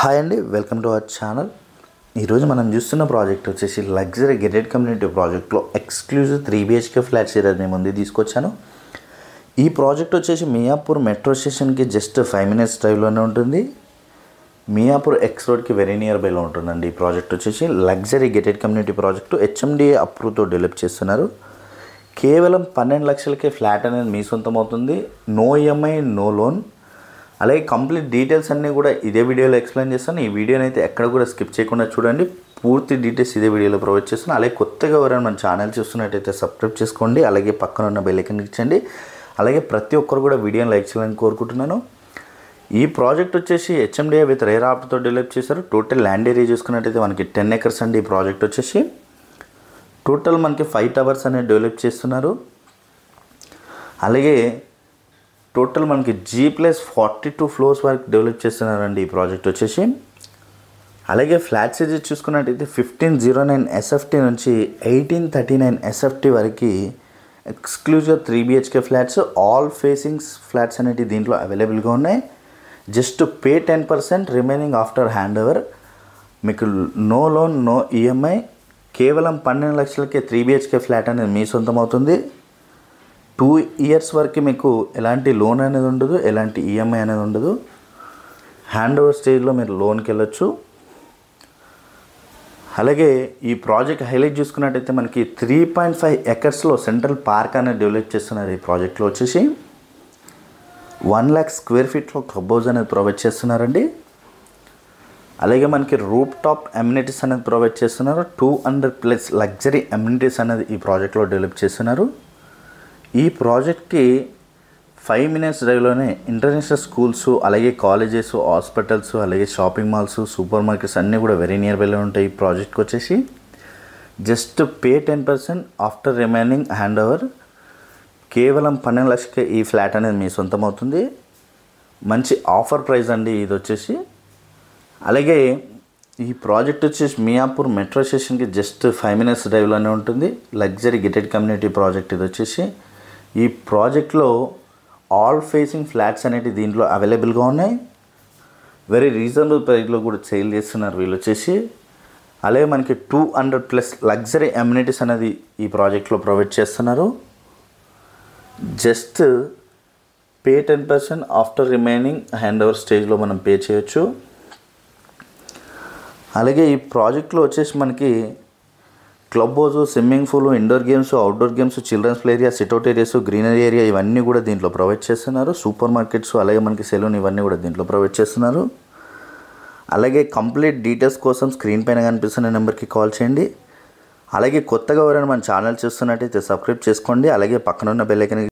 Hi అండి, welcome to our channel. ఈరోజు మనం చూస్తున్న ప్రాజెక్ట్ వచ్చేసి లగ్జరీ గేటెడ్ కమ్యూనిటీ ప్రాజెక్ట్లో ఎక్స్క్లూజివ్ 3BHK ఫ్లాట్స్ ఈరోజు మేము ముందు తీసుకొచ్చాను. ఈ ప్రాజెక్ట్ వచ్చేసి మియాపూర్ మెట్రో స్టేషన్కి జస్ట్ 5 minutes డ్రైవ్లోనే ఉంటుంది. మియాపూర్ ఎక్స్ రోడ్కి వెరీ నియర్ బైలో ఉంటుందండి. ఈ ప్రాజెక్ట్ వచ్చేసి luxury gated community project HMDA అప్రూవ్తో డెవలప్ చేస్తున్నారు. కేవలం 12 లక్షలకే ఫ్లాట్ అనేది మీ సొంతం అవుతుంది. No EMI, no loan. అలాగే కంప్లీట్ డీటెయిల్స్ అన్నీ కూడా ఇదే వీడియోలో ఎక్స్ప్లెయిన్ చేస్తాను. ఈ వీడియోని అయితే ఎక్కడ కూడా స్కిప్ చేయకుండా చూడండి. పూర్తి డీటెయిల్స్ ఇదే వీడియోలో ప్రొవైడ్ చేస్తాను. అలాగే కొత్తగా ఎవరైనా మన ఛానల్ చూస్తున్నట్టయితే సబ్స్క్రైబ్ చేసుకోండి. అలాగే పక్కన ఉన్న బెల్ ఐకాన్ క్లిక్ చేయండి. అలాగే ప్రతి ఒక్కరు కూడా వీడియోని లైక్ చేయాలని కోరుకుంటున్నాను. ఈ ప్రాజెక్ట్ వచ్చేసి HMDA విత్ రేరా ఆప్తో డెవలప్ చేశారు. టోటల్ ల్యాండ్ ఏరియా చూసుకున్నట్టయితే మనకి 10 acres అండి. ఈ ప్రాజెక్ట్ వచ్చేసి టోటల్ మనకి 5 towers అనేది డెవలప్ చేస్తున్నారు. అలాగే టోటల్ మనకి G+42 floors వరకు డెవలప్ చేస్తున్నారండి ఈ ప్రాజెక్ట్ వచ్చేసి. అలాగే ఫ్లాట్ సైజ్ చూసుకున్నట్టయితే 1509 SFT నుంచి 1839 SFT వరకు exclusive 3BHK flats, all facings flats అనేవి దీంట్లో అవైలబుల్గా ఉన్నాయి. Just pay 10%, remaining after hand over. మీకు నో లోన్, నో EMI. కేవలం 12 లక్షలకే 3BHK ఫ్లాట్ అనేది మీ సొంతం అవుతుంది. 2 years వరకు మీకు ఎలాంటి లోన్ అనేది ఉండదు, ఎలాంటి EMI అనేది ఉండదు. హ్యాండ్ ఓవర్ స్టేజ్లో మీరు లోన్కి వెళ్ళొచ్చు. అలాగే ఈ ప్రాజెక్ట్ హైలైట్ చూసుకున్నట్టయితే మనకి 3.5 acresలో సెంట్రల్ పార్క్ అనేది డెవలప్ చేస్తున్నారు. ఈ ప్రాజెక్ట్లో వచ్చేసి 1 lakh square feetలో క్లబ్ హౌస్ అనేది ప్రొవైడ్ చేస్తున్నారండి. అలాగే మనకి రూప్ టాప్ అమ్యూనిటీస్ అనేది ప్రొవైడ్ చేస్తున్నారు. 200+ లగ్జరీ అమ్యూనిటీస్ అనేది ఈ ప్రాజెక్ట్లో డెవలప్ చేస్తున్నారు. ఈ ప్రాజెక్ట్కి 5 minutes డ్రైవ్లోనే ఇంటర్నేషనల్ స్కూల్స్, అలాగే కాలేజెస్, హాస్పిటల్స్, అలాగే షాపింగ్ మాల్స్, సూపర్ మార్కెట్స్ అన్నీ కూడా వెరీ నియర్ బైలో ఉంటాయి. ఈ ప్రాజెక్ట్కి వచ్చేసి just pay 10%, after remaining hand over. కేవలం 12 లక్షలకే ఈ ఫ్లాట్ అనేది మీ సొంతం అవుతుంది. మంచి ఆఫర్ ప్రైస్ అండి ఇది వచ్చేసి. అలాగే ఈ ప్రాజెక్ట్ వచ్చేసి మియాపూర్ మెట్రో స్టేషన్కి జస్ట్ 5 minutes డ్రైవ్లోనే ఉంటుంది. లగ్జరీ గేటెడ్ కమ్యూనిటీ ప్రాజెక్ట్ ఇది వచ్చేసి. ఈ ప్రాజెక్ట్లో ఆల్ ఫేసింగ్ ఫ్లాట్స్ అనేవి దీంట్లో అవైలబుల్గా ఉన్నాయి. వెరీ రీజనబుల్ ప్రైస్లో కూడా సేల్ చేస్తున్నారు వీళ్ళు వచ్చేసి. అలాగే మనకి 200+ లగ్జరీ అమ్యూనిటీస్ అనేది ఈ ప్రాజెక్ట్లో ప్రొవైడ్ చేస్తున్నారు. Just pay 10%, after remaining hand over స్టేజ్లో మనం పే చేయొచ్చు. అలాగే ఈ ప్రాజెక్ట్లో వచ్చేసి మనకి club house, swimming pool, indoor games, outdoor games, childrens play area, sit out areas, greenery area ఇవన్నీ కూడా దీంట్లో ప్రొవైడ్ చేస్తున్నారు. సూపర్ మార్కెట్స్, అలాగే మనకి సెలూన్ ఇవన్నీ కూడా దీంట్లో ప్రొవైడ్ చేస్తున్నారు. అలాగే కంప్లీట్ డీటెయిల్స్ కోసం స్క్రీన్ పైన కనిపిస్తున్న నెంబర్కి కాల్ చేయండి. అలాగే కొత్తగా ఎవరైనా మన ఛానల్ చూస్తున్నట్టయితే సబ్స్క్రైబ్ చేసుకోండి. అలాగే పక్కన ఉన్న బెల్ ఐకాన్